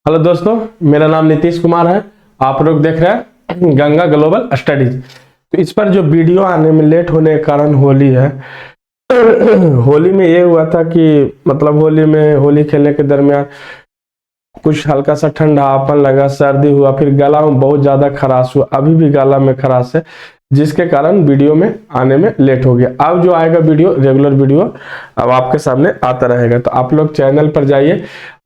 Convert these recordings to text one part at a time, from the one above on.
Hello दोस्तों, मेरा नाम नीतीश कुमार है। आप लोग देख रहे हैं गंगा ग्लोबल स्टडीज। तो इस पर जो वीडियो आने में लेट होने के कारण होली है। होली में ये हुआ था कि मतलब होली खेलने के दरमियान कुछ हल्का सा ठंडापन लगा, सर्दी हुआ, फिर गला में बहुत ज्यादा खराश हुआ। अभी भी गला में खराश है, जिसके कारण वीडियो में आने में लेट हो गया। अब जो आएगा वीडियो, रेगुलर वीडियो अब आपके सामने आता रहेगा। तो आप लोग चैनल पर जाइए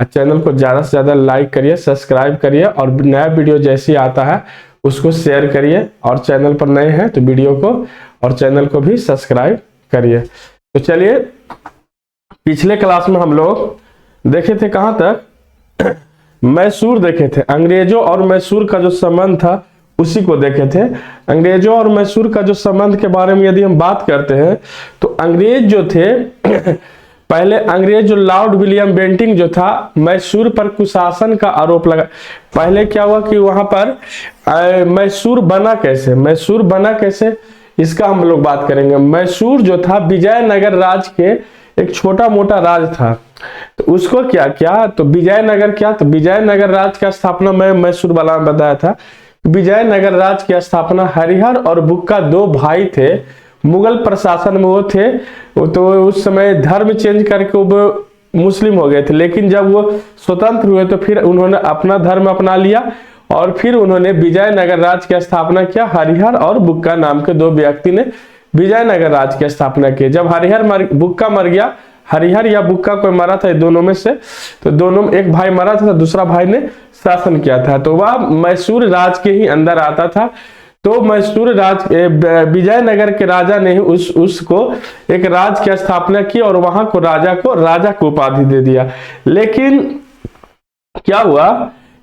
और चैनल को ज़्यादा से ज़्यादा लाइक करिए, सब्सक्राइब करिए और नया वीडियो जैसे ही आता है उसको शेयर करिए। और चैनल पर नए हैं तो वीडियो को और चैनल को भी सब्सक्राइब करिए। तो चलिए, पिछले क्लास में हम लोग देखे थे कहाँ तक, मैसूर देखे थे। अंग्रेजों और मैसूर का जो संबंध था उसी को देखे थे। अंग्रेजों और मैसूर का जो संबंध के बारे में यदि हम बात करते हैं तो अंग्रेज जो थे पहले अंग्रेज जो लॉर्ड विलियम बेंटिंक जो था, मैसूर पर कुशासन का आरोप लगा। पहले क्या हुआ कि वहां पर मैसूर बना कैसे इसका हम लोग बात करेंगे। मैसूर जो था विजयनगर राज के एक छोटा मोटा राज था। तो उसको क्या किया, तो विजयनगर राज का स्थापना मैं मैसूर वाला में बताया था। विजयनगर राज की स्थापना हरिहर और बुक्का दो भाई थे, मुगल प्रशासन में वो थे। तो उस समय धर्म चेंज करके वो मुस्लिम हो गए थे, लेकिन जब वो स्वतंत्र हुए तो फिर उन्होंने अपना धर्म अपना लिया और फिर उन्होंने विजयनगर राज की स्थापना किया। हरिहर और बुक्का नाम के दो व्यक्ति ने विजयनगर राज की स्थापना की। जब बुक्का मर गया, हरिहर या बुक्का कोई मरा था दोनों में से, तो दोनों में एक भाई मरा था, दूसरा भाई ने शासन किया था, तो वह मैसूर राज के ही अंदर आता था। तो मैसूर राज विजयनगर के राजा ने उसको एक राज की स्थापना की और वहां को राजा को उपाधि दे दिया। लेकिन क्या हुआ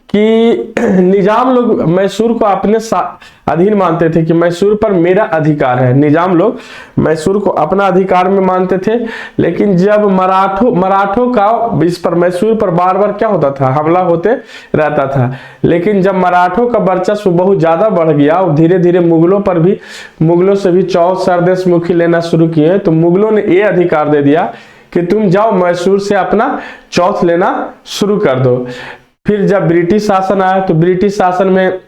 कि निजाम लोग मैसूर को अपने अधीन मानते थे कि मैसूर पर मेरा अधिकार है। निजाम लोग मैसूर को अपना अधिकार में मानते थे। लेकिन जब मराठों का इस पर मैसूर पर बार बार क्या होता था, हमला होते रहता था। लेकिन जब मराठों का वर्चस्व बहुत ज्यादा बढ़ गया और धीरे धीरे मुगलों से भी चौथ सरदेश मुखी लेना शुरू किए, तो मुगलों ने ये अधिकार दे दिया कि तुम जाओ मैसूर से अपना चौथ लेना शुरू कर दो। फिर जब ब्रिटिश शासन आया तो ब्रिटिश शासन में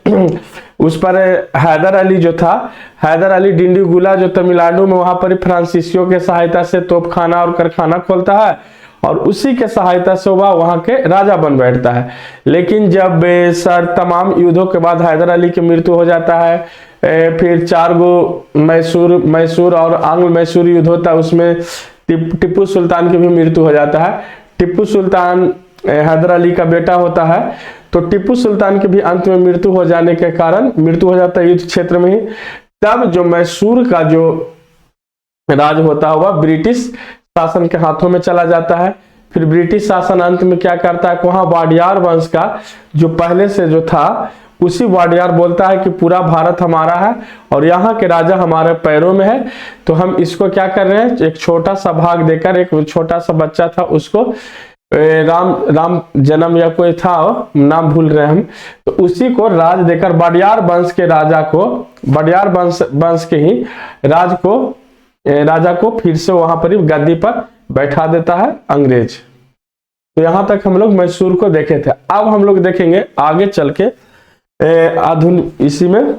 उस पर हैदर अली डिंडीगुला जो तमिलनाडु में, वहां पर फ्रांसीसियों के सहायता से तोपखाना और कारखाना खोलता है और उसी के सहायता से वह वहां के राजा बन बैठता है। लेकिन जब तमाम युद्धों के बाद हैदर अली की मृत्यु हो जाता है, फिर 4 गो मैसूर और आंग्ल मैसूर युद्ध होता है, उसमें टिप्पू सुल्तान की भी मृत्यु हो जाता है। टिप्पू सुल्तान हैदर अली का बेटा होता है, तो टिप्पू सुल्तान की भी अंत में मृत्यु हो जाने के कारण मृत्यु हो जाता है युद्ध क्षेत्र में ही। तब जो मैसूर का जो राज होता है वह ब्रिटिश शासन के हाथों में चला जाता है। फिर ब्रिटिश शासन अंत में क्या करता है, वहां वाडियार वंश का जो पहले से जो था उसी वाडियार बोलता है कि पूरा भारत हमारा है और यहाँ के राजा हमारे पैरों में है। तो हम इसको क्या कर रहे हैं, एक छोटा सा भाग देकर, एक छोटा सा बच्चा था उसको राम जन्म या कोई था, नाम भूल रहे हम, तो उसी को राज देकर वाडियार वंश के राजा को, वाडियार वंश के ही राजा को फिर से वहां पर गद्दी पर बैठा देता है अंग्रेज। तो यहां तक हम लोग मैसूर को देखे थे। अब हम लोग देखेंगे आगे चल के इसी में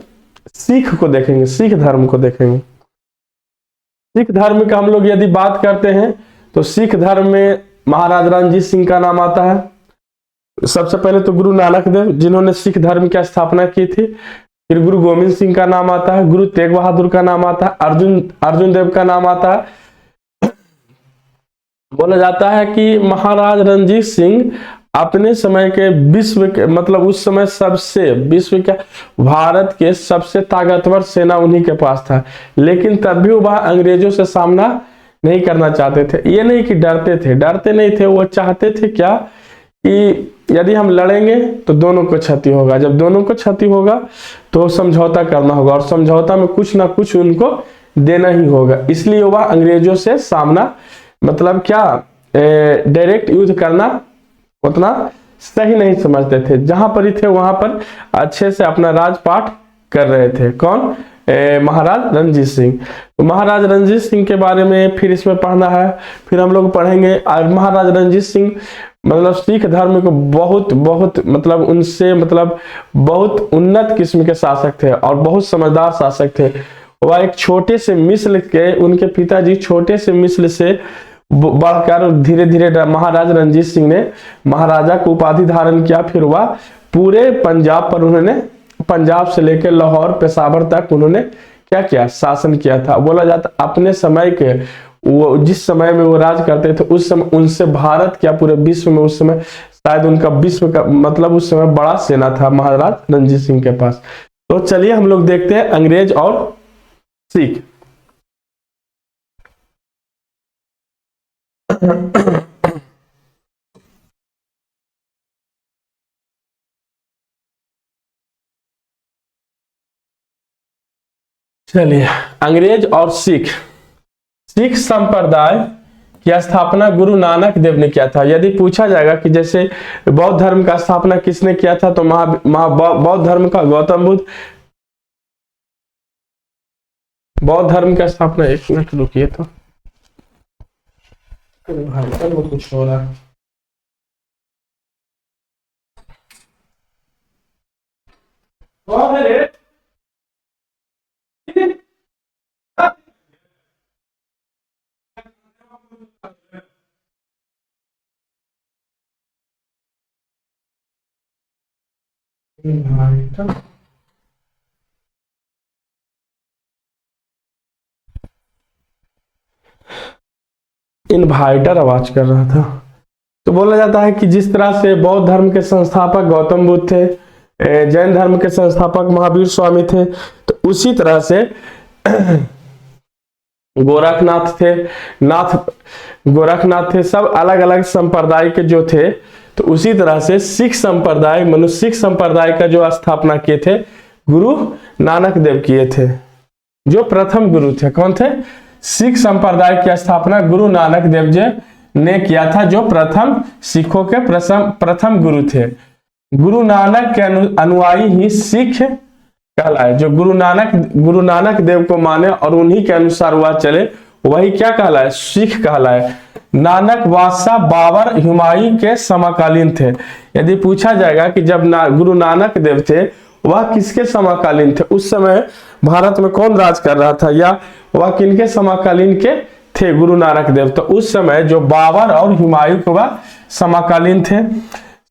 सिख को देखेंगे, सिख धर्म को देखेंगे। सिख धर्म का हम लोग यदि बात करते हैं तो सिख धर्म में महाराज रणजीत सिंह का नाम आता है। सबसे पहले तो गुरु नानक देव जिन्होंने सिख धर्म की स्थापना की थी। फिर गुरु गोविंद सिंह का नाम आता है, गुरु तेग बहादुर का नाम आता है, अर्जुन देव का नाम आता है। बोला जाता है कि महाराज रणजीत सिंह अपने समय के विश्व के, मतलब उस समय भारत के सबसे ताकतवर सेना उन्हीं के पास था। लेकिन तब भी वह अंग्रेजों से सामना नहीं करना चाहते थे। ये नहीं कि डरते नहीं थे, वो चाहते थे क्या कि यदि हम लड़ेंगे तो दोनों को क्षति होगा। जब दोनों को क्षति होगा तो समझौता करना होगा और समझौता में कुछ ना कुछ उनको देना ही होगा। इसलिए वह अंग्रेजों से सामना, मतलब क्या, डायरेक्ट युद्ध करना उतना सही नहीं समझते थे। जहां पर ही थे वहां पर अच्छे से अपना राजपाट कर रहे थे। कौन, महाराज रणजीत सिंह। तो महाराज रणजीत सिंह के बारे में फिर इसमें पढ़ना है। फिर हम लोग पढ़ेंगे महाराज रणजीत सिंह मतलब सिख धर्म को बहुत बहुत मतलब उनसे मतलब बहुत उन्नत किस्म के शासक थे और बहुत समझदार शासक थे। वह एक छोटे से मिस्र के, उनके पिताजी छोटे से मिस्र से बढ़कर धीरे धीरे महाराज रणजीत सिंह ने महाराजा को उपाधि धारण किया। फिर वह पूरे पंजाब पर उन्होंने, पंजाब से लेकर लाहौर पेशावर तक उन्होंने क्या किया, शासन किया था। बोला जाता अपने समय के, वो जिस समय में वो राज करते थे उस समय उनसे भारत क्या पूरे विश्व में उस समय शायद उनका विश्व का मतलब उस समय बड़ा सेना था महाराज रणजीत सिंह के पास। तो चलिए हम लोग देखते हैं अंग्रेज और सिख। चलिए अंग्रेज और सिख। सिख संप्रदाय की स्थापना गुरु नानक देव ने किया था। यदि पूछा जाएगा कि जैसे बौद्ध धर्म का स्थापना किसने किया था, तो बौद्ध धर्म का गौतम बुद्ध। बौद्ध धर्म का स्थापना, एक मिनट रुकिए तो वो कुछ हो रहा है। इनवाइटर आवाज कर रहा था। तो बोला जाता है कि जिस तरह से बौद्ध धर्म के संस्थापक गौतम बुद्ध थे, जैन धर्म के संस्थापक महावीर स्वामी थे, तो उसी तरह से गोरखनाथ थे, गोरखनाथ थे, सब अलग अलग संप्रदाय के जो थे। तो उसी तरह से सिख संप्रदाय, मनुष्य सिख संप्रदाय का जो स्थापना किए थे गुरु नानक देव किए थे, जो प्रथम गुरु थे। कौन थे? सिख संप्रदाय की स्थापना गुरु नानक देव जी ने किया था, जो प्रथम सिखों के प्रथम गुरु थे। गुरु नानक के अनुयायी ही सिख कहलाए। जो गुरु नानक देव को माने और उन्हीं के अनुसार वह चले, वही क्या कहलाए? सिख कहलाए। नानक बादशाह बाबर हुमायूं के समकालीन थे। यदि पूछा जाएगा कि जब गुरु नानक देव थे वह किसके समकालीन थे, उस समय भारत में कौन राज कर रहा था, या वह किनके समकालीन के थे गुरु नानक देव? तो उस समय जो बाबर और हुमायूं के वह समकालीन थे।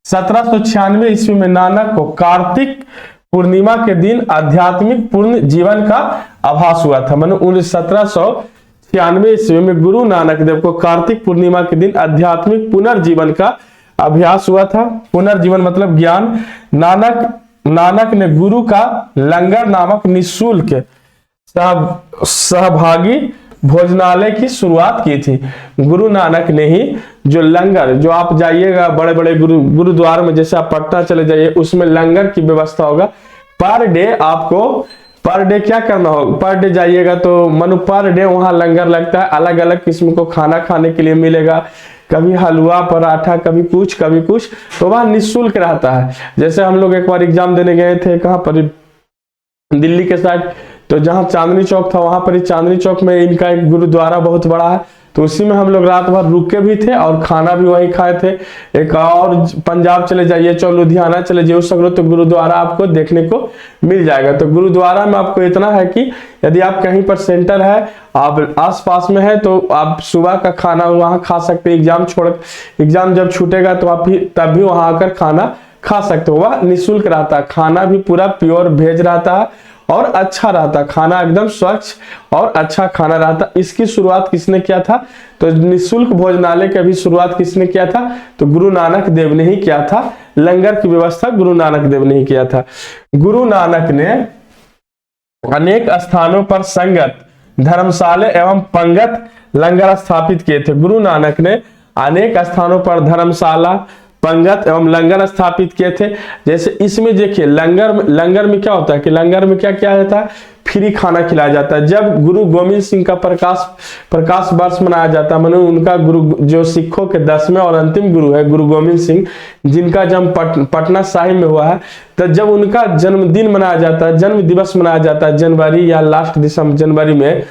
1796 ईस्वी में नानक को कार्तिक पूर्णिमा के दिन आध्यात्मिक पूर्ण जीवन का आभास हुआ था। मतलब 1796 ईस्वी में गुरु नानक देव को कार्तिक पूर्णिमा के दिन आध्यात्मिक पुनर्जीवन का अभ्यास हुआ था। पुनर्जीवन मतलब ज्ञान। नानक ने गुरु का लंगर नामक निःशुल्क सहभागी भोजनालय की शुरुआत की थी। गुरु नानक ने ही जो लंगर, जो आप जाइएगा बड़े बड़े गुरुद्वार में, जैसे आप पटना चले जाइए, उसमें लंगर की व्यवस्था होगा। पर डे आपको, पर डे क्या करना होगा, पर डे जाइएगा तो मनु पर डे वहां लंगर लगता है। अलग अलग किस्म को खाना खाने के लिए मिलेगा, कभी हलवा पराठा, कभी कुछ तो वह निःशुल्क रहता है। जैसे हम लोग एक बार एग्जाम देने गए थे, कहाँ पर, दिल्ली के साइड, तो जहाँ चांदनी चौक था वहां पर, चांदनी चौक में इनका एक गुरुद्वारा बहुत बड़ा है, तो उसी में हम लोग रात भर रुके भी थे और खाना भी वहीं खाए थे। एक और पंजाब चले जाइए, लुधियाना चले जाइए, उस सगरों तो गुरुद्वारा आपको देखने को मिल जाएगा। तो गुरुद्वारा में आपको इतना है कि यदि आप कहीं पर सेंटर है, आप आसपास में है, तो आप सुबह का खाना वहां खा सकते हैं। एग्जाम जब छूटेगा तो आप तब भी वहां आकर खाना खा सकते हो। वह निःशुल्क रहता है, खाना भी पूरा प्योर वेज रहता है और अच्छा रहता, खाना एकदम स्वच्छ और अच्छा खाना रहता। इसकी शुरुआत किसने किया था? तो निःशुल्क भोजनालय की भी शुरुआत किसने किया था? तो गुरु नानक देव ने ही किया था। लंगर की व्यवस्था गुरु नानक देव ने ही किया था। गुरु नानक ने अनेक स्थानों पर संगत, धर्मशाला एवं पंगत लंगर स्थापित किए थे। गुरु नानक ने अनेक स्थानों पर धर्मशाला, पंगत एवं लंगर स्थापित किए थे। जैसे इसमें देखिए, लंगर में क्या होता है कि लंगर में क्या किया जाता है? फ्री खाना खिलाया जाता है। जब गुरु गोविंद सिंह का प्रकाश वर्ष मनाया जाता है, मानो उनका गुरु, जो सिखों के 10वें और अंतिम गुरु है गुरु गोविंद सिंह, जिनका जन्म पटना साहिब में हुआ है, तो जब उनका जन्मदिन मनाया जाता है, जन्म दिवस मनाया जाता है जनवरी या लास्ट दिसंबर जनवरी में,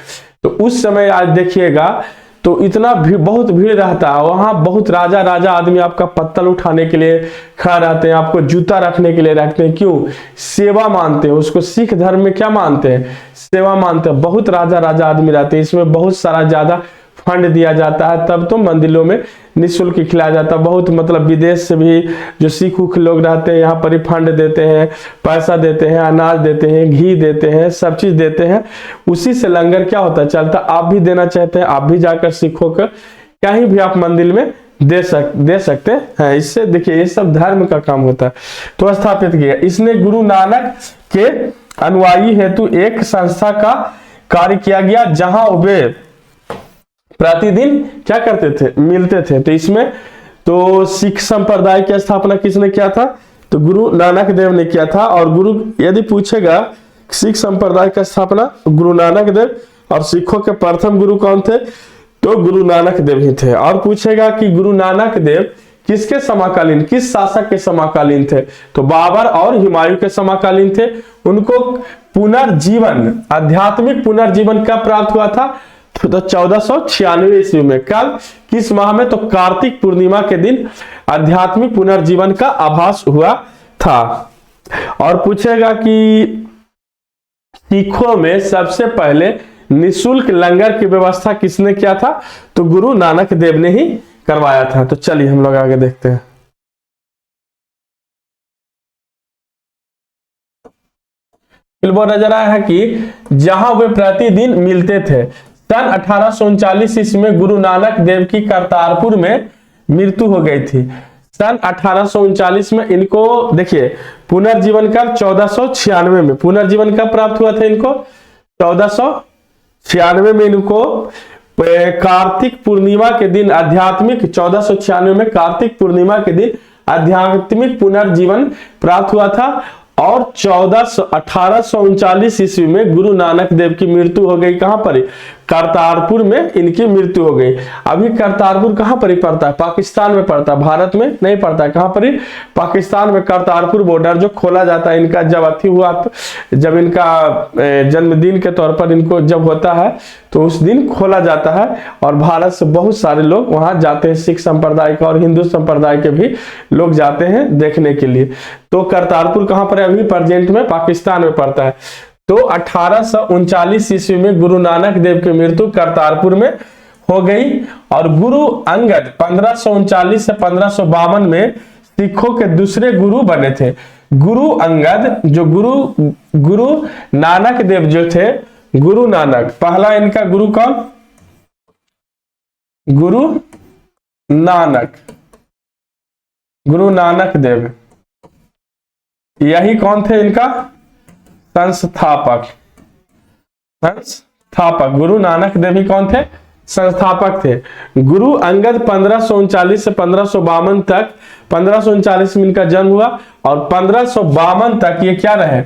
तो उस समय आज देखिएगा तो इतना बहुत भीड़ रहता है वहां, बहुत राजा राजा आदमी आपका पत्तल उठाने के लिए खड़ा रहते हैं, आपको जूता रखने के लिए रखते हैं। क्यों? सेवा मानते हैं उसको। सिख धर्म में क्या मानते हैं? सेवा मानते हैं। बहुत राजा राजा आदमी रहते हैं, इसमें बहुत सारा ज्यादा फंड दिया जाता है, तब तो मंदिरों में निःशुल्क खिलाया जाता है। बहुत मतलब विदेश से भी जो सिख उख लोग रहते हैं यहाँ पर ही फंड देते हैं, पैसा देते हैं, अनाज देते हैं, घी देते हैं, सब चीज देते हैं। उसी से लंगर क्या होता है चलता। आप भी देना चाहते हैं, आप भी जाकर सिखों को कहीं भी आप मंदिर में दे सकते हैं। इससे देखिए ये सब धर्म का काम होता है। तो स्थापित किया इसने। गुरु नानक के अनुयायी हेतु एक संस्था का कार्य किया गया जहां वे प्रतिदिन क्या करते थे? मिलते थे। तो इसमें तो सिख संप्रदाय की स्थापना किसने किया था? तो गुरु नानक देव ने किया था। और गुरु यदि पूछेगा सिख संप्रदाय का स्थापना गुरु नानक देव, और सिखों के प्रथम गुरु कौन थे? तो गुरु नानक देव ही थे। और पूछेगा कि गुरु नानक देव किसके समकालीन, किस शासक के समकालीन थे? तो बाबर और हुमायूं के समकालीन थे। उनको पुनर्जीवन, आध्यात्मिक पुनर्जीवन कब प्राप्त हुआ था? तो 1496 ईस्वी में। कब? किस माह में? तो कार्तिक पूर्णिमा के दिन आध्यात्मिक पुनर्जीवन का आभास हुआ था। और पूछेगा कि सिखों में सबसे पहले निःशुल्क लंगर की व्यवस्था किसने किया था? तो गुरु नानक देव ने ही करवाया था। तो चलिए हम लोग आगे देखते हैं। बोला जा रहा है कि जहां वे प्रतिदिन मिलते थे। सन 1839 ईस्वी में गुरु नानक देव की करतारपुर में मृत्यु हो गई थी। सन 1839 में इनको देखिए पुनर्जीवन कब? 1496 में। पुनर्जीवन कब प्राप्त हुआ था इनको? 1496 में इनको कार्तिक पूर्णिमा के दिन आध्यात्मिक, 1496 में कार्तिक पूर्णिमा के दिन आध्यात्मिक पुनर्जीवन प्राप्त हुआ था। और 1839 ईस्वी में गुरु नानक देव की मृत्यु हो गई। कहां पर? करतारपुर में इनकी मृत्यु हो गई। अभी करतारपुर कहां पर ही पड़ता है? पाकिस्तान में पड़ता है, भारत में नहीं पड़ता है। कहां पर ही? पाकिस्तान में। करतारपुर बॉर्डर जो खोला जाता है इनका जब अति हुआ, जब इनका जन्मदिन के तौर पर इनको जब होता है तो उस दिन खोला जाता है। और भारत से बहुत सारे लोग वहां जाते हैं, सिख संप्रदाय का और हिंदू संप्रदाय के भी लोग जाते हैं देखने के लिए। तो करतारपुर कहां पर है? अभी प्रेजेंट में पाकिस्तान में पड़ता है। तो 1839 ईस्वी में गुरु नानक देव की मृत्यु करतारपुर में हो गई। और गुरु अंगद 1539 से 1552 में सिखों के दूसरे गुरु बने थे। गुरु अंगद जो गुरु नानक देव जो थे, गुरु नानक पहला इनका गुरु कौन? गुरु नानक देव, यही कौन थे इनका? संस्थापक। गुरु नानक देव ही कौन थे? संस्थापक थे। गुरु अंगद 1539 से 1552 तक, 1539 में इनका जन्म हुआ और 1552 तक ये क्या रहे?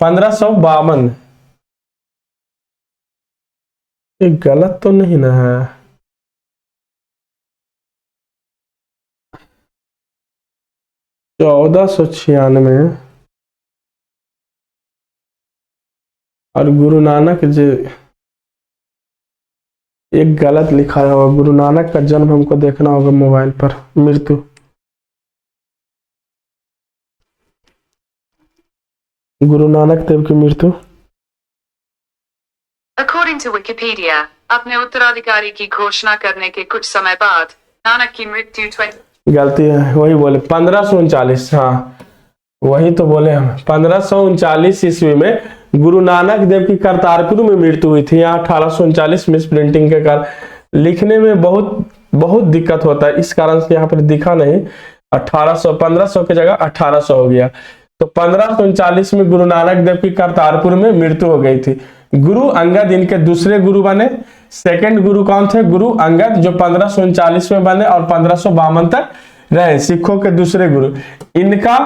1552, ये गलत तो नहीं ना है? 1496 और गुरु नानक जी, एक गलत लिखा होगा। गुरु नानक का जन्म हमको देखना होगा मोबाइल पर। मृत्यु गुरु नानक देव की मृत्यु According to Wikipedia, अपने उत्तराधिकारी की घोषणा करने के कुछ समय बाद नानक की मृत्यु गलती है, वही बोले 1539। हाँ वही तो बोले हम। 1539 ईस्वी में गुरु नानक देव की करतारपुर में मृत्यु हुई थी। यहाँ 1839 मिस प्रिंटिंग के कारण लिखने में बहुत दिक्कत होता है, इस कारण से यहाँ पर दिखा नहीं। 1500 की जगह 1800 हो गया। तो 1539 में गुरु नानक देव की करतारपुर में मृत्यु हो गई थी। गुरु अंगद इनके दूसरे गुरु बने। सेकंड गुरु कौन थे? गुरु अंगद जो 1539 में बने और 1552 तक रहे, सिखों के दूसरे गुरु। इनका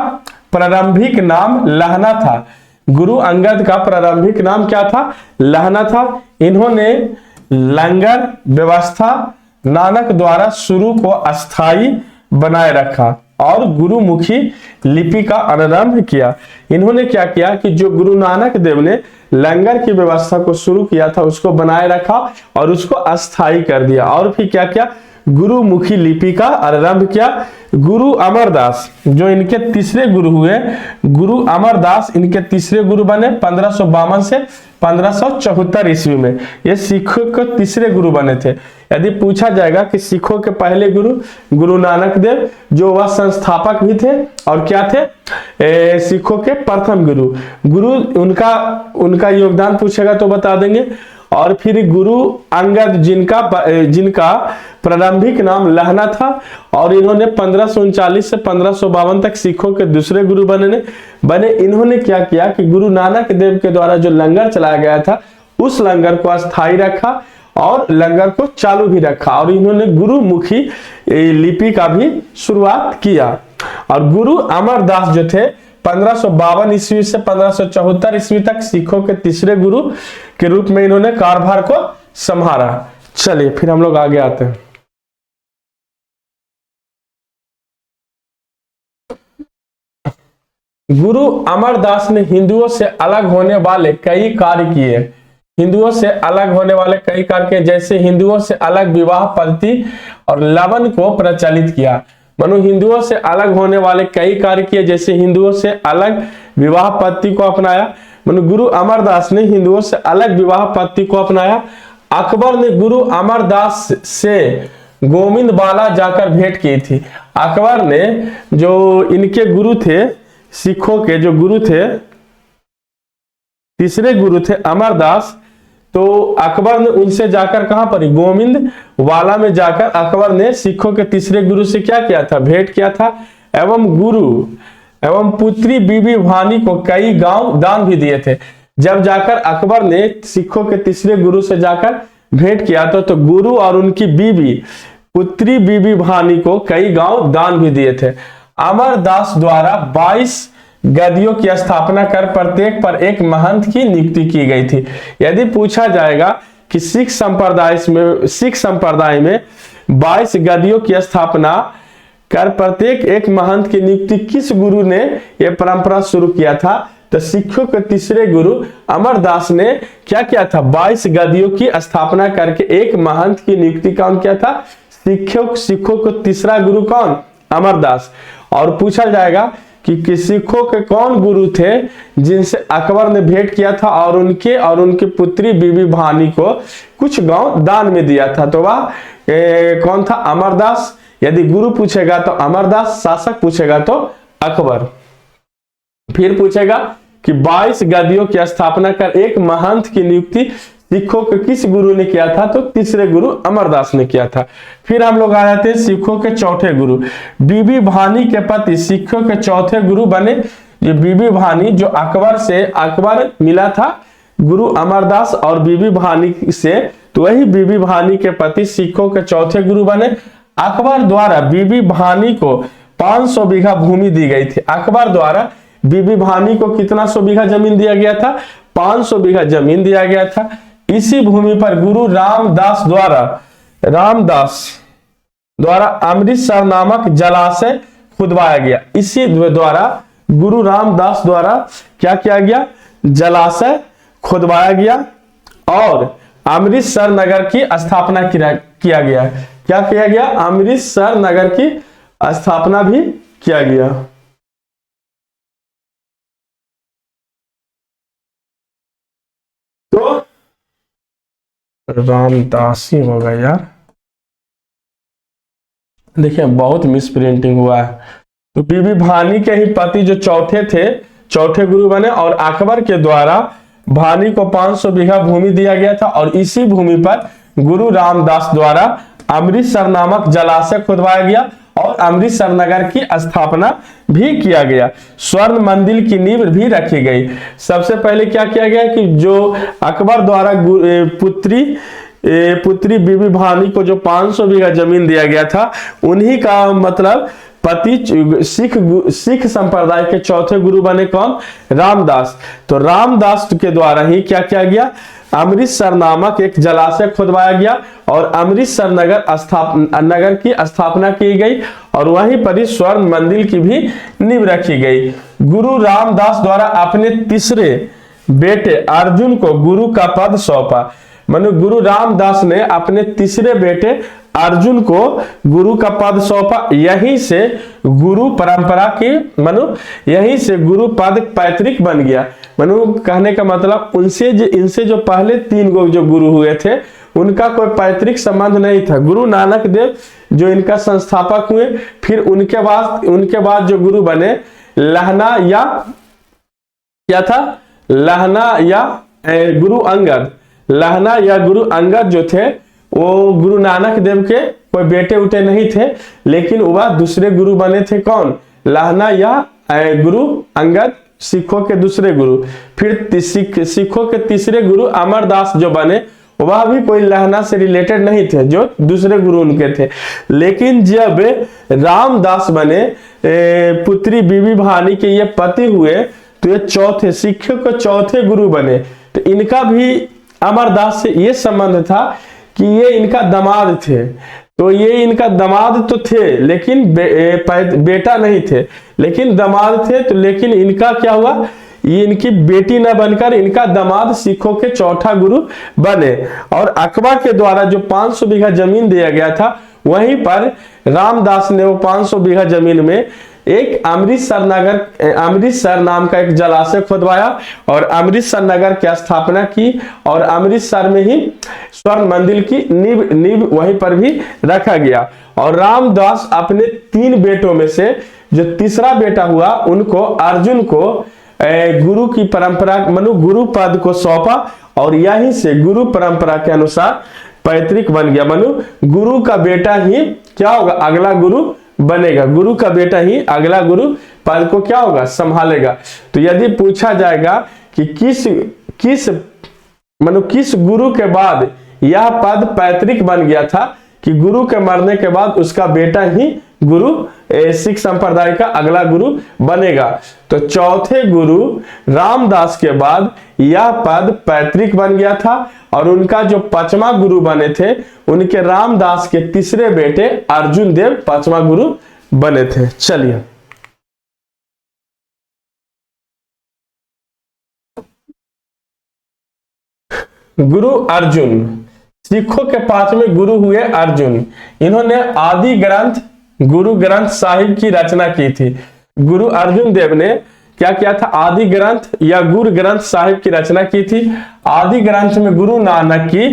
प्रारंभिक नाम लहना था। गुरु अंगद का प्रारंभिक नाम क्या था? लहना था। इन्होंने लंगर व्यवस्था नानक द्वारा शुरू को अस्थाई बनाए रखा और गुरुमुखी लिपि का आरंभ किया। इन्होंने क्या किया कि जो गुरु नानक देव ने लंगर की व्यवस्था को शुरू किया था उसको बनाए रखा और उसको अस्थायी कर दिया। और फिर क्या किया, गुरुमुखी लिपि का आरंभ किया। गुरु अमरदास जो इनके तीसरे गुरु हुए, गुरु अमरदास इनके तीसरे गुरु बने 1552 से 1574 ईस्वी में। ये सिखों के तीसरे गुरु बने थे। यदि पूछा जाएगा कि सिखों के पहले गुरु गुरु नानक देव, जो वह संस्थापक भी थे और क्या थे, सिखों के प्रथम गुरु उनका योगदान पूछेगा तो बता देंगे। और फिर गुरु अंगद जिनका प्रारंभिक नाम लहना था और इन्होंने 1539 से 1552 तक सिखों के दूसरे गुरु बने। इन्होंने क्या किया कि गुरु नानक देव के द्वारा जो लंगर चलाया गया था उस लंगर को अस्थायी रखा और लंगर को चालू भी रखा और इन्होंने गुरुमुखी लिपि का भी शुरुआत किया। और गुरु अमरदास जो थे 1552 ईस्वी से 1574 ईस्वी तक सिखों के तीसरे गुरु के रूप में इन्होंने कारभार को संभाला। चलिए फिर हम लोग आगे आते हैं। गुरु अमरदास ने हिंदुओं से अलग होने वाले कई कार्य किए। हिंदुओं से अलग होने वाले कई कार्य किए, जैसे हिंदुओं से अलग विवाह पद्धति और लवन को प्रचलित किया। मानो हिंदुओं से अलग होने वाले कई कार्य किए, जैसे हिंदुओं से अलग विवाह पद्धति को अपनाया। मानो गुरु अमरदास ने हिंदुओं से अलग विवाह पद्धति को अपनाया। अकबर ने गुरु अमरदास से गोविंदवाला जाकर भेंट की थी। अकबर ने जो इनके गुरु थे, सिखों के जो गुरु थे, तीसरे गुरु थे अमरदास, तो अकबर ने उनसे जाकर कहां पर, गोविंदवाला में जाकर अकबर ने सिखों के तीसरे गुरु से क्या किया था, भेंट किया था। एवं पुत्री बीबी भानी को कई गांव दान भी दिए थे। जब जाकर अकबर ने सिखों के तीसरे गुरु से जाकर भेंट किया तो गुरु और उनकी बीबी पुत्री बीबी भानी को कई गांव दान भी दिए थे। अमरदास द्वारा 22 गद्दियों की स्थापना कर प्रत्येक पर एक महंत की नियुक्ति की गई थी। यदि पूछा जाएगा कि सिख संप्रदाय में 22 गद्दियों की स्थापना कर प्रत्येक एक महंत की नियुक्ति किस गुरु ने यह परंपरा शुरू किया था, तो सिखों के तीसरे गुरु अमरदास ने क्या किया था, 22 गद्दियों की स्थापना करके एक महंत की नियुक्ति कौन किया था, सिखों को तीसरा गुरु कौन, अमरदास। और पूछा जाएगा कि सिखों के कौन गुरु थे जिनसे अकबर ने भेंट किया था और उनकी पुत्री बीबी भानी को कुछ गांव दान में दिया था, तो वह कौन था, अमरदास। यदि गुरु पूछेगा तो अमरदास, शासक पूछेगा तो अकबर। फिर पूछेगा कि 22 गद्दियों की स्थापना कर एक महंत की नियुक्ति सिखों के किस गुरु ने किया था, तो तीसरे गुरु अमरदास ने किया था। फिर हम लोग आ जाते हैं सिखों के चौथे गुरु, बीबी भानी के पति सिखों के चौथे गुरु बने ये बीबी भानी, जो अकबर मिला था गुरु अमरदास और बीबी भानी से, तो वही बीबी भानी के पति सिखों के चौथे गुरु बने। अकबर द्वारा बीबी भानी को 500 बीघा भूमि दी गई थी। अकबर द्वारा बीबी भानी को कितना 100 बीघा जमीन दिया गया था, 500 बीघा जमीन दिया गया था। इसी भूमि पर गुरु रामदास द्वारा अमृतसर नामक जलाशय खुदवाया गया। इसी द्वारा गुरु रामदास द्वारा क्या किया गया, जलाशय खुदवाया गया और अमृतसर नगर की स्थापना किया गया। क्या किया गया, अमृतसर नगर की स्थापना भी किया गया। तो रामदास ही होगा यार, देखिए बहुत मिस प्रिंटिंग हुआ है। तो बीबी भानी के ही पति जो चौथे गुरु बने और अकबर के द्वारा भानी को 500 बीघा भूमि दिया गया था और इसी भूमि पर गुरु रामदास द्वारा अमृतसर नामक जलाशय खुदवाया गया और अमृतसर नगर की स्थापना भी किया गया। स्वर्ण मंदिर की नींव भी रखी गई। सबसे पहले क्या किया गया कि जो अकबर द्वारा पुत्री बीबी भानी को जो 500 बीघा जमीन दिया गया था, उन्हीं का मतलब पति सिख संप्रदाय के चौथे गुरु बने कौन, रामदास। तो रामदास के द्वारा ही क्या किया गया, अमृतसर नामक एक जलाशय खुदवाया गया और अमृतसर नगर की स्थापना की गई और वहीं पर ही स्वर्ण मंदिर की भी नींव रखी गई। गुरु रामदास द्वारा अपने बेटे अर्जुन को गुरु का पद सौंपा। मानो गुरु रामदास ने अपने तीसरे बेटे अर्जुन को गुरु का पद सौंपा। यहीं से गुरु परंपरा की मानो यहीं से गुरु पद पैतृक बन गया। मानो कहने का मतलब इनसे जो पहले 3 गो जो गुरु हुए थे उनका कोई पैतृक संबंध नहीं था। गुरु नानक देव जो इनका संस्थापक हुए, फिर उनके बाद जो गुरु बने लहना या क्या था, लहना या गुरु अंगद, लहना या गुरु अंगद जो थे वो गुरु नानक देव के कोई बेटे उटे नहीं थे, लेकिन वह दूसरे गुरु बने थे। कौन? लहना या गुरु अंगद सिखों के दूसरे गुरु। फिर सिखों के तीसरे गुरु अमरदास जो बने वह भी कोई लहना से रिलेटेड नहीं थे, जो दूसरे गुरु उनके थे। लेकिन जब रामदास बने पुत्री बीबी भानी के ये पति हुए तो ये चौथे सिखों के चौथे गुरु बने। तो इनका भी अमरदास से ये संबंध था कि ये इनका दामाद थे। तो ये इनका दामाद तो थे लेकिन बेटा नहीं थे, लेकिन दामाद थे। तो लेकिन इनका क्या हुआ, ये इनकी बेटी न बनकर इनका दामाद सिखों के चौथा गुरु बने। और अकबर के द्वारा जो 500 बीघा जमीन दिया गया था, वहीं पर रामदास ने वो 500 बीघा जमीन में एक अमृतसर नाम का एक जलाशय खुदवाया और अमृतसर नगर की स्थापना की। और अमृतसर में ही स्वर्ण मंदिर की नींव वहीं पर भी रखा गया। और रामदास अपने 3 बेटों में से जो तीसरा बेटा हुआ उनको अर्जुन को गुरु की परंपरा मानो गुरु पद को सौंपा। और यहीं से गुरु परंपरा के अनुसार पैतृक बन गया। मानो गुरु का बेटा ही क्या होगा, अगला गुरु बनेगा। गुरु का बेटा ही अगला गुरु पद को क्या होगा, संभालेगा। तो यदि पूछा जाएगा कि किस गुरु के बाद यह पद पैतृक बन गया था, कि गुरु के मरने के बाद उसका बेटा ही गुरु सिख संप्रदाय का अगला गुरु बनेगा। तो चौथे गुरु रामदास के बाद यह पद पैतृक बन गया था। और उनका जो 5वां गुरु बने थे, उनके रामदास के तीसरे बेटे अर्जुन देव 5वां गुरु बने थे। चलिए गुरु अर्जुन, सिखों के 5वें गुरु हुए अर्जुन। इन्होंने आदि ग्रंथ गुरु ग्रंथ साहिब की रचना की थी। गुरु अर्जुन देव ने क्या किया था, आदि ग्रंथ या गुरु ग्रंथ साहिब की रचना की थी। आदि ग्रंथ में गुरु नानक की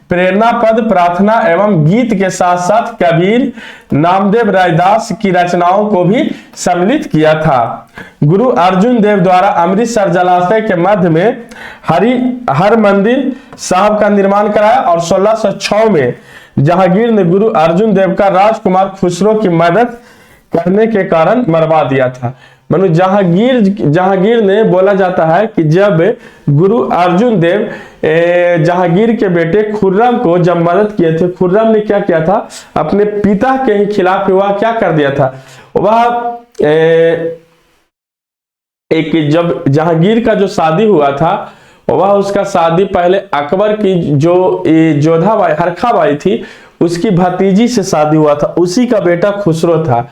प्रेरणा पद, प्रार्थना एवं गीत के साथ साथ कबीर, नामदेव, रैदास की रचनाओं को भी सम्मिलित किया था। गुरु अर्जुन देव द्वारा अमृतसर जलाशय के मध्य में हर मंदिर साहब का निर्माण कराया। और 1606 में जहांगीर ने गुरु अर्जुन देव का राजकुमार खुसरो की मदद करने के कारण मरवा दिया था। मानो जहांगीर ने बोला जाता है कि जब गुरु अर्जुन देव जहांगीर के बेटे खुर्रम को जब मदद किए थे, खुर्रम ने क्या किया था, अपने पिता के ही खिलाफ वह क्या कर दिया था, वह एक जब जहांगीर का जो शादी हुआ था, वह उसका शादी पहले अकबर की जो जोधाबाई हरखाबाई थी उसकी भतीजी से शादी हुआ था। उसी का बेटा खुसरो था।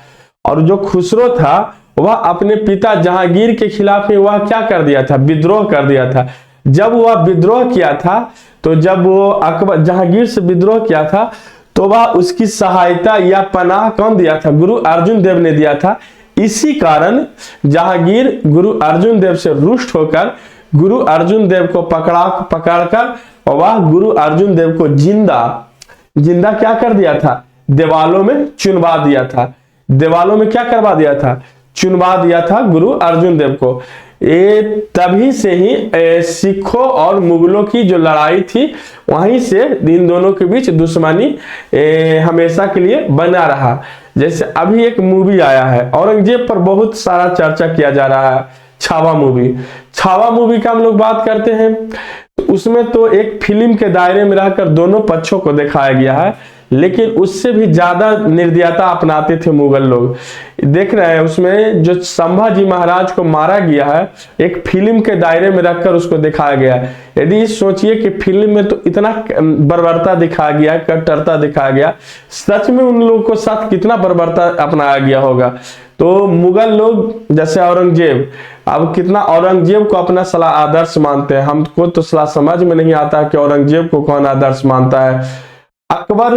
और जो खुसरो था वह अपने पिता जहांगीर के खिलाफ में वह क्या कर दिया था, विद्रोह कर दिया था। जब वह विद्रोह किया था, तो जब वो अकबर जहांगीर से विद्रोह किया था, तो वह उसकी सहायता या पनाह कौन दिया था, गुरु अर्जुन देव ने दिया था। इसी कारण जहांगीर गुरु अर्जुन देव से रुष्ट होकर गुरु अर्जुन देव को पकड़कर वह गुरु अर्जुन देव को जिंदा क्या कर दिया था, दीवालों में चुनवा दिया था। दीवालों में क्या करवा दिया था, चुनवा दिया था गुरु अर्जुन देव को। तभी से ही सिखों और मुगलों की जो लड़ाई थी, वहीं से इन दोनों के बीच दुश्मनी हमेशा के लिए बना रहा। जैसे अभी एक मूवी आया है औरंगजेब पर, बहुत सारा चर्चा किया जा रहा है, छावा मूवी का हम लोग बात करते हैं। तो उसमें तो एक फिल्म के दायरे में रहकर दोनों पक्षों को दिखाया गया है, लेकिन उससे भी ज्यादा निर्दयता अपनाते थे मुगल लोग। देख रहे हैं उसमें जो संभाजी महाराज को मारा गया है, एक फिल्म के दायरे में रखकर उसको दिखाया गया है। यदि सोचिए कि फिल्म में तो इतना बर्बरता दिखाया गया, कट्टरता दिखाया गया, सच में उन लोगों को साथ कितना बर्बरता अपनाया गया होगा। तो मुगल लोग जैसे औरंगजेब, अब कितना औरंगजेब को अपना सलाह आदर्श मानते हैं। हमको तो सलाह समझ में नहीं आता कि औरंगजेब को कौन आदर्श मानता है। अकबर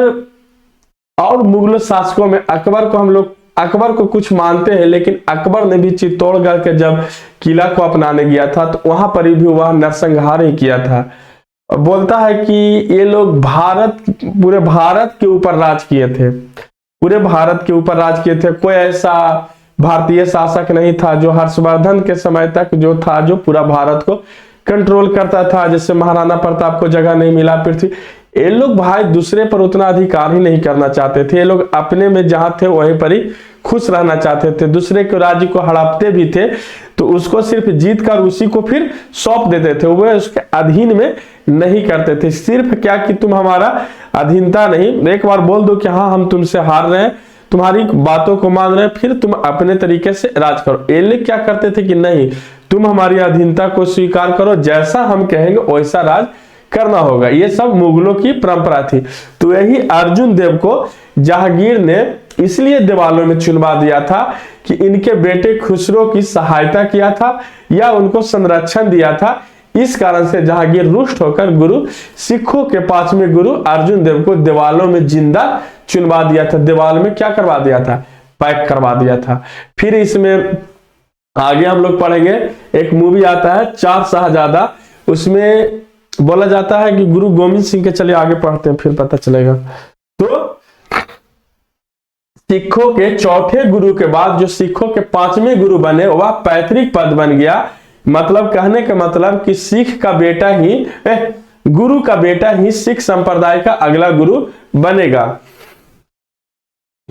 और मुगल शासकों में अकबर को कुछ मानते हैं, लेकिन अकबर ने भी चित्तौड़गढ़ के जब किला को अपनाने गया था तो वहां पर भी वह नरसंहार ही किया था। बोलता है कि ये लोग पूरे भारत के ऊपर राज किए थे, पूरे भारत के ऊपर राज किए थे। कोई ऐसा भारतीय शासक नहीं था जो हर्षवर्धन के समय तक जो था, जो पूरा भारत को कंट्रोल करता था। जैसे महाराणा प्रताप को जगह नहीं मिला पृथ्वी, ये लोग भाई दूसरे पर उतना अधिकार ही नहीं करना चाहते थे। ये लोग अपने में जहां थे वहीं पर ही खुश रहना चाहते थे। दूसरे के राज्य को हड़पते भी थे तो उसको सिर्फ जीत कर उसी को फिर सौंप देते थे, वो उसके अधीन में नहीं करते थे। सिर्फ क्या कि तुम हमारा अधीनता नहीं, एक बार बोल दो कि हाँ हम तुमसे हार रहे हैं, तुम्हारी बातों को मान रहे हैं, फिर तुम अपने तरीके से राज करो। ये लोग क्या करते थे कि नहीं, तुम हमारी अधीनता को स्वीकार करो, जैसा हम कहेंगे वैसा राज करना होगा। ये सब मुगलों की परंपरा थी। तो यही अर्जुन देव को जहांगीर ने इसलिए दीवालों में चुनवा दिया था कि इनके बेटे खुसरो की सहायता किया था या उनको संरक्षण दिया था। इस कारण से जहांगीर रुष्ट होकर सिखों के 5वें गुरु अर्जुन देव को दीवालों में जिंदा चुनवा दिया था। दीवाल में क्या करवा दिया था, पैक करवा दिया था। फिर इसमें आगे हम लोग पढ़ेंगे, एक मूवी आता है चार शाहजादा, उसमें बोला जाता है कि गुरु गोविंद सिंह के, चलिए आगे पढ़ते हैं फिर पता चलेगा। तो सिखों के चौथे गुरु के बाद जो सिखों के 5वें गुरु बने वह पैतृक पद बन गया। मतलब कहने का मतलब कि सिख का बेटा ही गुरु का बेटा ही सिख संप्रदाय का अगला गुरु बनेगा।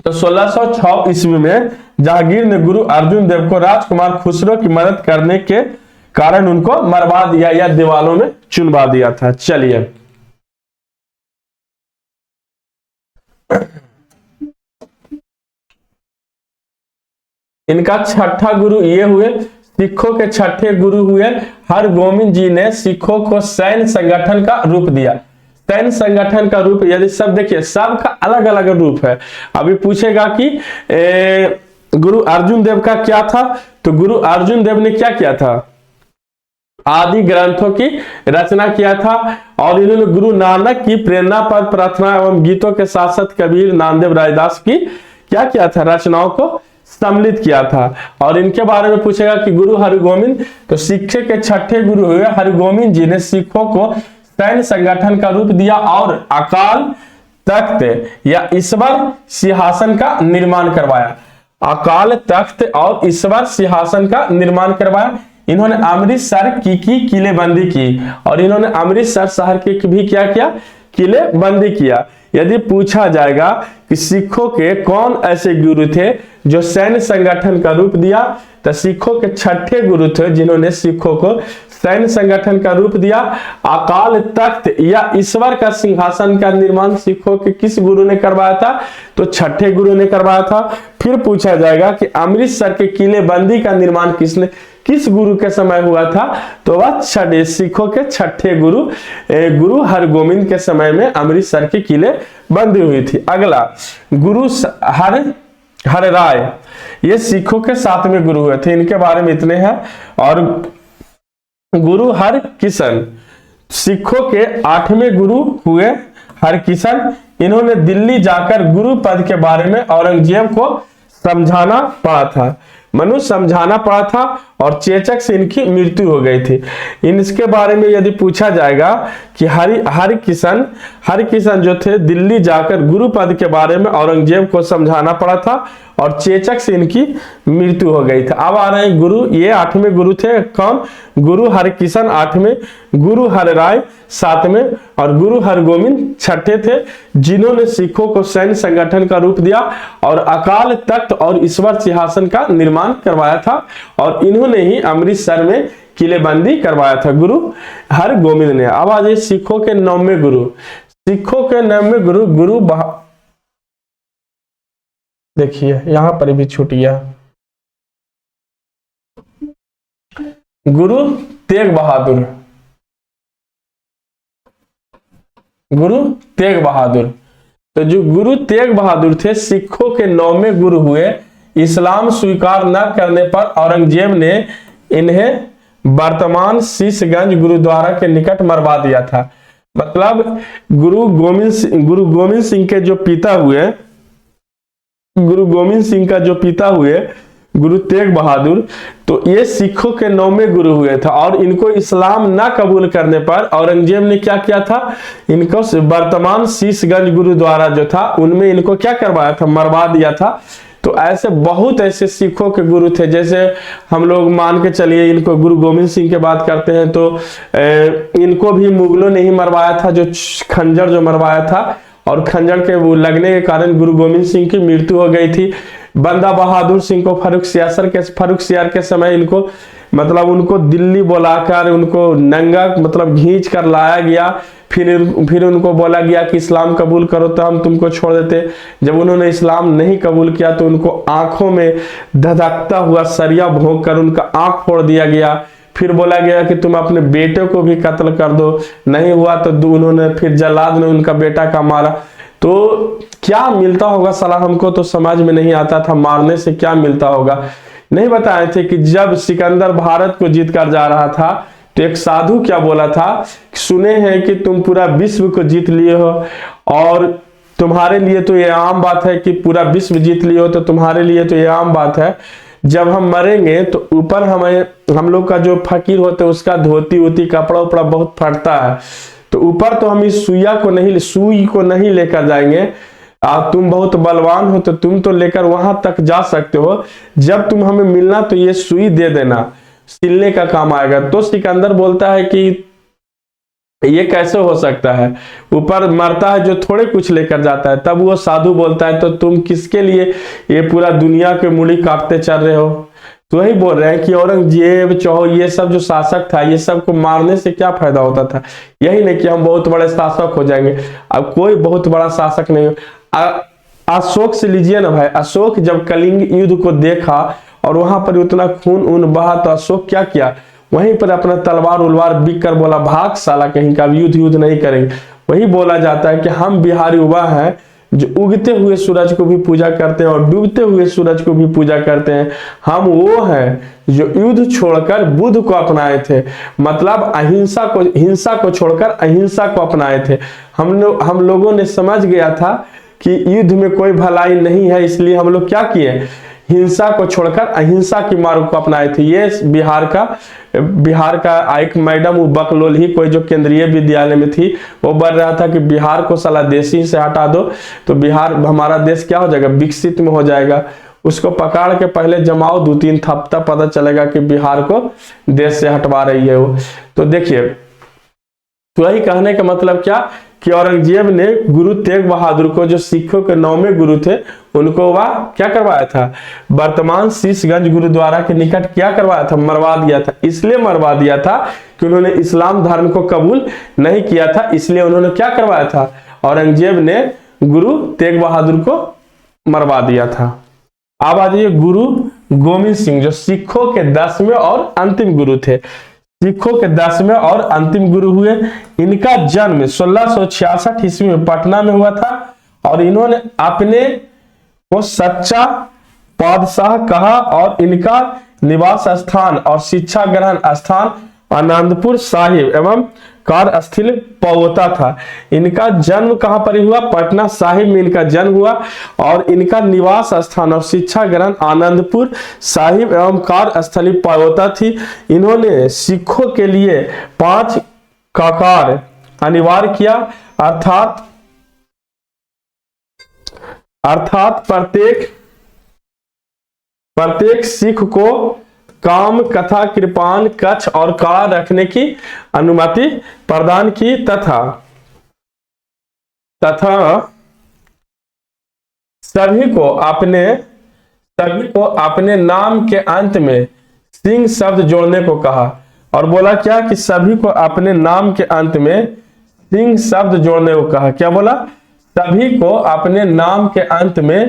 तो 1606 ईस्वी में जहांगीर ने गुरु अर्जुन देव को राजकुमार खुसरो की मदद करने के कारण उनको मरवा दिया या दीवालों में चुनवा दिया था। चलिए इनका छठा गुरु ये हुए, सिखों के छठे गुरु हुए हरगोविंद जी ने सिखों को सैन्य संगठन का रूप दिया। सैन्य संगठन का रूप यदि सब देखिए, सबका अलग अलग रूप है। अभी पूछेगा कि गुरु अर्जुन देव का क्या था, तो गुरु अर्जुन देव ने क्या किया था, आदि ग्रंथों की रचना किया था। और इन्होंने गुरु नानक की प्रेरणा पर प्रार्थना एवं गीतों के साथ साथ कबीर, नामदेव, रायदास की क्या किया था, रचनाओं को सम्मिलित किया था। और इनके बारे में पूछेगा कि गुरु हरगोविंद, तो सिख के छठे गुरु हुए हरगोविंद जी ने सिखों को सैन्य संगठन का रूप दिया और अकाल तख्त या ईश्वर सिंहासन का निर्माण करवाया। अकाल तख्त और ईश्वर सिंहासन का निर्माण करवाया। इन्होंने अमृतसर की किलेबंदी की और इन्होंने अमृतसर शहर के भी क्या किया, किलेबंदी किया। यदि पूछा जाएगा कि सिखों के कौन ऐसे गुरु थे जो सैन्य संगठन का रूप दिया, तो सिखों के छठे गुरु थे जिन्होंने सिखों को सैन्य संगठन का रूप दिया। अकाल तख्त या ईश्वर का सिंहासन का निर्माण सिखों के किस गुरु ने करवाया था, तो छठे गुरु ने करवाया था। फिर पूछा जाएगा कि अमृतसर के किलेबंदी का निर्माण किस गुरु के समय हुआ था, तो वह सिखों के छठे गुरु हरगोविंद के समय में अमृतसर की किले बंदी हुई थी। अगला गुरु हर राय, ये सिखों के 7वें गुरु हुए थे, इनके बारे में इतने हैं। और गुरु हर किशन सिखों के 8वें गुरु हुए हरकिशन। इन्होंने दिल्ली जाकर गुरु पद के बारे में औरंगजेब को समझाना पड़ा था, समझाना पड़ा था और चेचक से इनकी मृत्यु हो गई थी। इनके बारे में यदि पूछा जाएगा कि हरकिशन जो थे दिल्ली जाकर गुरु पद के बारे में औरंगजेब को समझाना पड़ा था और चेचक से इनकी मृत्यु हो गई थी। अब आ रहे हैं गुरु, ये 8वें गुरु थे। कौन, गुरु हरकिशन 8वें, गुरु हर राय 7वें और गुरु हरगोविंद छठे थे, जिन्होंने सिखों को सैन्य संगठन का रूप दिया और अकाल तख्त और ईश्वर सिंहासन का निर्माण करवाया था। और इन्होंने ही अमृतसर में किलेबंदी करवाया था, गुरु हरगोविंद ने। अब आ जाइए सिखों के 9वें गुरु। सिखों के 9वें गुरु देखिए यहां पर भी छूट गया, गुरु तेग बहादुर। गुरु तेग बहादुर, तो जो गुरु तेग बहादुर थे सिखों के 9वें गुरु हुए। इस्लाम स्वीकार न करने पर औरंगजेब ने इन्हें वर्तमान शीशगंज गुरुद्वारा के निकट मरवा दिया था। मतलब गुरु गोविंद सिंह के जो पिता हुए, गुरु गोविंद सिंह का जो पिता हुए गुरु तेग बहादुर, तो ये सिखों के 9वें गुरु हुए थे। और इनको इस्लाम ना कबूल करने पर औरंगजेब ने क्या किया था, इनको वर्तमान शीशगंज गुरुद्वारा जो था उनमें इनको क्या करवाया था, मरवा दिया था। तो ऐसे बहुत ऐसे सिखों के गुरु थे, जैसे हम लोग मान के चलिए इनको गुरु गोविंद सिंह की बात करते हैं तो इनको भी मुगलों ने ही मरवाया था, जो खंजर जो मरवाया था, और खंजर के वो लगने के कारण गुरु गोविंद सिंह की मृत्यु हो गई थी। बंदा बहादुर सिंह को फारूक सियार के समय इनको मतलब उनको दिल्ली बुलाकर उनको नंगा मतलब खींच कर लाया गया। फिर उनको बोला गया कि इस्लाम कबूल करो तो हम तुमको छोड़ देते। जब उन्होंने इस्लाम नहीं कबूल किया तो उनको आंखों में धधकता हुआ सरिया भोंक कर उनका आंख फोड़ दिया गया। फिर बोला गया कि तुम अपने बेटे को भी कत्ल कर दो, नहीं हुआ तो उन्होंने फिर जल्लाद ने उनका बेटा का मारा। तो क्या मिलता होगा साला, हमको तो समझ में नहीं आता था मारने से क्या मिलता होगा। नहीं बताए थे कि जब सिकंदर भारत को जीत कर जा रहा था तो एक साधु क्या बोला था, सुने हैं कि तुम पूरा विश्व को जीत लिए हो और तुम्हारे लिए तो ये आम बात है कि पूरा विश्व जीत लिए हो, तो तुम्हारे लिए तो ये आम बात है जब हम मरेंगे तो ऊपर हम लोग का जो फकीर होते हैं उसका धोती वोती कपड़ा उपड़ा बहुत फटता है, तो ऊपर तो हम इस सुई को नहीं लेकर जाएंगे। तुम बहुत बलवान हो तो तुम तो लेकर वहां तक जा सकते हो, जब तुम हमें मिलना तो ये सुई दे देना, सिलने का काम आएगा। तो सिकंदर बोलता है कि ये कैसे हो सकता है, ऊपर मरता है जो थोड़े कुछ लेकर जाता है। तब वो साधु बोलता है तो तुम किसके लिए ये पूरा दुनिया के मूली काटते चल रहे हो। तो वही बोल रहे हैं कि औरंगजेब चौह ये सब जो शासक था ये सब को मारने से क्या फायदा होता था, यही नहीं कि हम बहुत बड़े शासक हो जाएंगे। अब कोई बहुत बड़ा शासक नहीं। अशोक से लीजिए ना भाई, अशोक जब कलिंग युद्ध को देखा और वहां पर उतना खून बहा तो अशोक क्या किया, वहीं पर अपना तलवार उलवार बिक कर बोला भाग साला कहीं का, युद्ध नहीं करेंगे। वही बोला जाता है कि हम बिहारी युवा हैं जो उगते हुए सूरज को भी पूजा करते हैं और डूबते हुए सूरज को भी पूजा करते हैं। हम वो हैं जो युद्ध छोड़कर बुद्ध को अपनाए थे, मतलब हिंसा को छोड़कर अहिंसा को अपनाए थे। हम लोगों ने समझ गया था कि युद्ध में कोई भलाई नहीं है, इसलिए हम लोग क्या किए, हिंसा को छोड़कर अहिंसा की मार्ग को अपनाए थे। ये बिहार का एक मैडम बकलोल ही कोई जो केंद्रीय विद्यालय में थी वो बोल रहा था कि बिहार को साला देशी से हटा दो तो बिहार हमारा देश क्या हो जाएगा, विकसित में हो जाएगा। उसको पकड़ के पहले जमाओ 2-3 हफ्ता, पता चलेगा कि बिहार को देश से हटवा रही है वो। तो देखिए, तो वही कहने का मतलब क्या कि औरंगजेब ने गुरु तेग बहादुर को, जो सिखों के 9वें गुरु थे, उनको वह क्या करवाया था, वर्तमान शीशगंज गुरुद्वारा के निकट क्या करवाया था, मरवा दिया था। इसलिए मरवा दिया था कि उन्होंने इस्लाम धर्म को कबूल नहीं किया था, इसलिए उन्होंने क्या करवाया था, औरंगजेब ने गुरु तेग बहादुर को मरवा दिया था। अब आ जाइए गुरु गोविंद सिंह, जो सिखों के 10वें और अंतिम गुरु थे। सिखों के 10वें और अंतिम गुरु हुए। इनका जन्म 1666 ईस्वी में पटना में हुआ था और इन्होंने अपने को सच्चा पातशाह कहा और इनका निवास स्थान और शिक्षा ग्रहण स्थान आनंदपुर साहिब एवं कार्यस्थल पवोता था। इनका जन्म कहां पर हुआ, पटना साहिब में इनका जन्म हुआ और इनका निवास स्थान और शिक्षा ग्रहण आनंदपुर साहिब एवं कार्यस्थली पवोता थी। इन्होंने सिखों के लिए 5 काकार अनिवार्य किया, अर्थात प्रत्येक सिख को काम, कथा, कृपान, कच्छ और काल रखने की अनुमति प्रदान की तथा सभी को अपने नाम के अंत में सिंह शब्द जोड़ने को कहा। और बोला क्या कि सभी को अपने नाम के अंत में सिंह शब्द जोड़ने को कहा। क्या बोला, सभी को अपने नाम के अंत में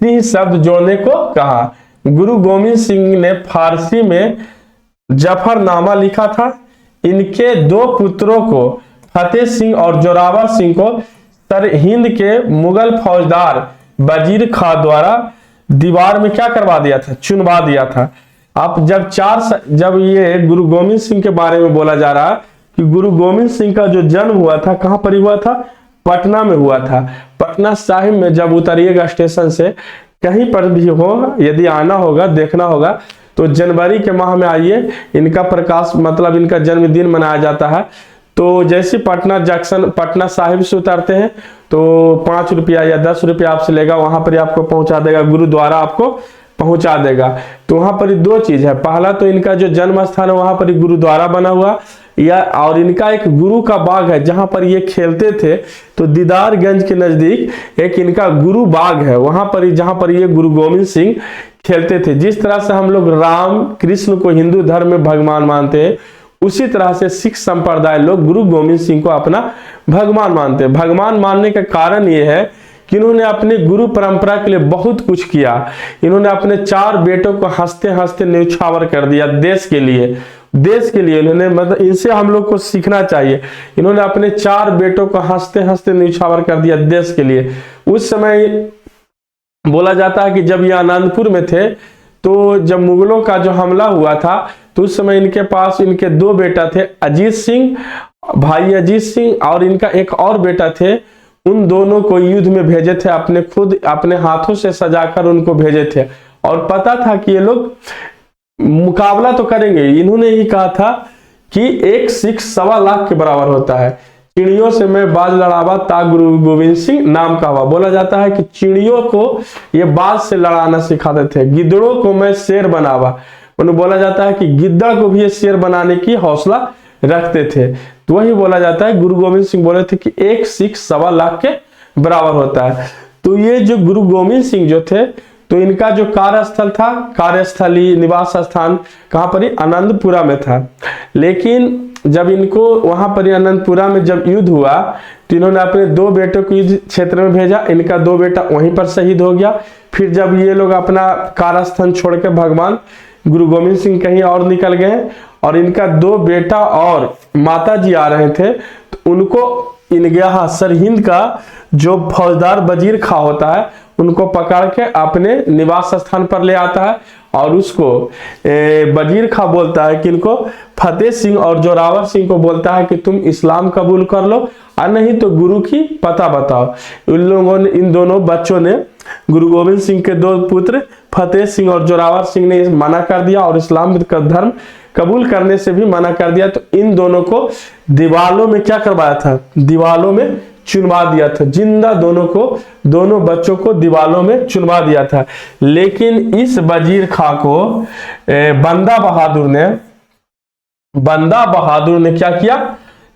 सिंह शब्द जोड़ने को कहा। गुरु गोविंद सिंह ने फारसी में जफरनामा लिखा था। इनके 2 पुत्रों को फतेह सिंह और जोरावर सिंह को सरहिंद के मुगल फौजदार वजीर खां द्वारा दीवार में क्या करवा दिया था, चुनवा दिया था। अब जब ये गुरु गोविंद सिंह के बारे में बोला जा रहा है कि गुरु गोविंद सिंह का जो जन्म हुआ था कहां पर हुआ था, पटना में हुआ था। पटना साहिब में जब उतरिएगा स्टेशन से, कहीं पर भी हो, यदि आना होगा देखना होगा तो जनवरी के माह में आइए, इनका प्रकाश मतलब इनका जन्मदिन मनाया जाता है। तो जैसे पटना जंक्शन पटना साहिब से उतरते हैं तो 5 रुपया या 10 रुपया आपसे लेगा, वहां पर आपको पहुंचा देगा, गुरुद्वारा आपको पहुंचा देगा। तो वहां पर 2 चीज है, पहला तो इनका जो जन्म स्थान है वहां पर गुरुद्वारा बना हुआ या, और इनका एक गुरु का बाग है जहां पर ये खेलते थे। तो दीदारगंज के नजदीक एक इनका गुरु बाग है, वहां पर जहां पर ये गुरु गोविंद सिंह खेलते थे। जिस तरह से हम लोग राम कृष्ण को हिंदू धर्म में भगवान मानते हैं, उसी तरह से सिख संप्रदाय लोग गुरु गोविंद सिंह को अपना भगवान मानते हैं। भगवान मानने का कारण ये है कि इन्होंने अपने गुरु परंपरा के लिए बहुत कुछ किया। इन्होंने अपने 4 बेटों को हंसते हंसते न्यौछावर कर दिया देश के लिए। इन्होंने मतलब इनसे हम लोग को सीखना चाहिए। इन्होंने अपने 4 बेटों को हंसते हंसते न्यौछावर कर दिया देश के लिए। उस समय बोला जाता है कि जब ये आनंदपुर में थे तो जब मुगलों का जो हमला हुआ था तो उस समय इनके पास इनके 2 बेटा थे, अजीत सिंह, भाई अजीत सिंह, और इनका एक और बेटा थे। उन दोनों को युद्ध में भेजे थे, खुद अपने हाथों से सजाकर उनको भेजे थे, और पता था कि ये लोग मुकाबला तो करेंगे। इन्होंने ही कहा था कि एक सिख 1.25 लाख के बराबर होता है। चिड़ियों से मैं बाज लड़ावा ता गुरु गोविंद सिंह नाम का हुआ। बोला जाता है कि चिड़ियों को ये बाज से लड़ाना सिखाते थे, गिद्दड़ों को मैं शेर बनावा। उन्हें बोला जाता है कि गिद्दड़ को भी ये शेर बनाने की हौसला रखते थे। तो वही बोला जाता है, गुरु गोविंद सिंह बोले थे कि एक सिख 1.25 लाख के बराबर होता है। तो ये जो गुरु गोविंद सिंह जो थे, तो इनका जो कार्यस्थल था, कार्यस्थली निवास स्थान कहां पर, आनंदपुरा में था। लेकिन जब इनको वहां पर आनंदपुरा में जब युद्ध हुआ तो इन्होंने अपने 2 बेटों को युद्ध क्षेत्र में भेजा। इनका 2 बेटा वहीं पर शहीद हो गया। फिर जब ये लोग अपना कार्यस्थान छोड़ के भगवान गुरु गोविंद सिंह कहीं और निकल गए और इनका 2 बेटा और माता जी आ रहे थे, तो उनको इनके सरहिंद का जो फौजदार वजीर खां होता है उनको पकड़ के अपने निवास स्थान पर ले आता है और उसको वजीर खां बोलता है कि इनको फतेह सिंह और जोरावर सिंह को बोलता है कि तुम इस्लाम कबूल कर लो और नहीं तो गुरु की पता बताओ। इन दोनों बच्चों ने, गुरु गोविंद सिंह के 2 पुत्र फतेह सिंह और जोरावर सिंह ने मना कर दिया और इस्लाम का धर्म कबूल करने से भी मना कर दिया। तो इन दोनों को दीवालों में क्या करवाया था, दीवालों में चुनवा दिया था। जिंदा दोनों बच्चों को दीवालों में चुनवा दिया था। लेकिन इस वजीर खां को बंदा बहादुर ने क्या किया,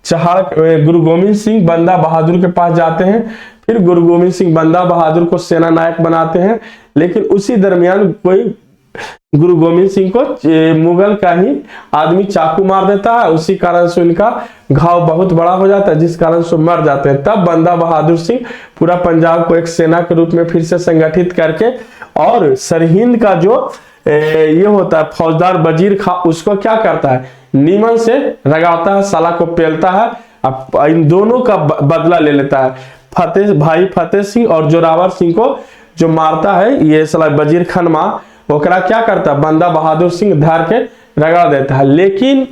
गुरु गोविंद सिंह बंदा बहादुर के पास जाते हैं। फिर गुरु गोविंद सिंह बंदा बहादुर को सेना नायक बनाते हैं। लेकिन उसी दरमियान कोई गुरु गोविंद सिंह को मुगल का ही आदमी चाकू मार देता है। उसी कारण से उनका घाव बहुत बड़ा हो जाता है, जिस कारण से मर जाते हैं। तब बंदा बहादुर सिंह पूरा पंजाब को एक सेना के रूप में फिर से संगठित करके और सरहिंद का जो ये होता है फौजदार वजीर खां, उसको क्या करता है, नीमन से रगाता है, साला को पेलता है। अब इन दोनों का बदला ले लेता है। भाई फतेह सिंह और जोरावर सिंह को जो मारता है ये साला वजीर खान मां, ओकरा क्या करता है, बंदा बहादुर सिंह धर के रगड़ा देता है। लेकिन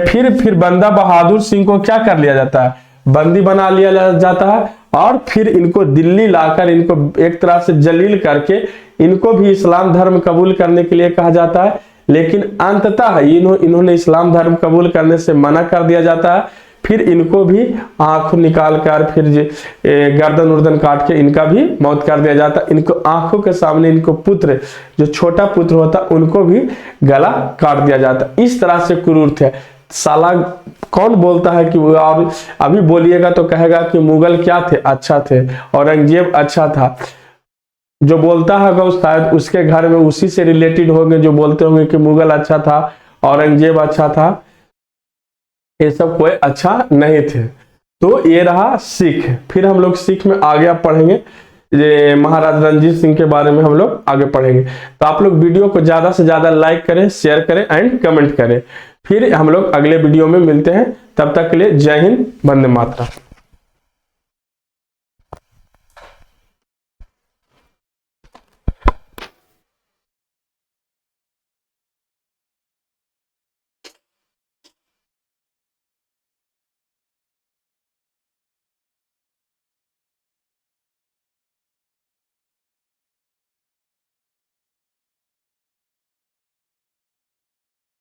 फिर बंदा बहादुर सिंह को क्या कर लिया जाता है, बंदी बना लिया जाता है और फिर इनको दिल्ली लाकर इनको एक तरह से जलील करके इनको भी इस्लाम धर्म कबूल करने के लिए कहा जाता है। लेकिन अंततः इन्होंने इस्लाम धर्म कबूल करने से मना कर दिया जाता है। फिर इनको भी आंख निकाल कर फिर गर्दन उर्दन काट के इनका भी मौत कर दिया जाता। इनको आंखों के सामने इनको पुत्र, जो छोटा पुत्र होता, उनको भी गला काट दिया जाता। इस तरह से क्रूर थे। साला कौन बोलता है कि वो, और अभी बोलिएगा तो कहेगा कि मुगल क्या थे, अच्छा थे, औरंगजेब अच्छा था। जो बोलता है शायद उसके घर में उसी से रिलेटेड होंगे जो बोलते होंगे कि मुगल अच्छा था, औरंगजेब अच्छा था। ये सब कोई अच्छा नहीं थे। तो ये रहा सिख। फिर हम लोग सिख में आगे पढ़ेंगे, ये महाराज रणजीत सिंह के बारे में हम लोग आगे पढ़ेंगे। तो आप लोग वीडियो को ज्यादा से ज्यादा लाइक करें, शेयर करें एंड कमेंट करें। फिर हम लोग अगले वीडियो में मिलते हैं। तब तक के लिए जय हिंद, वंदे मातरम।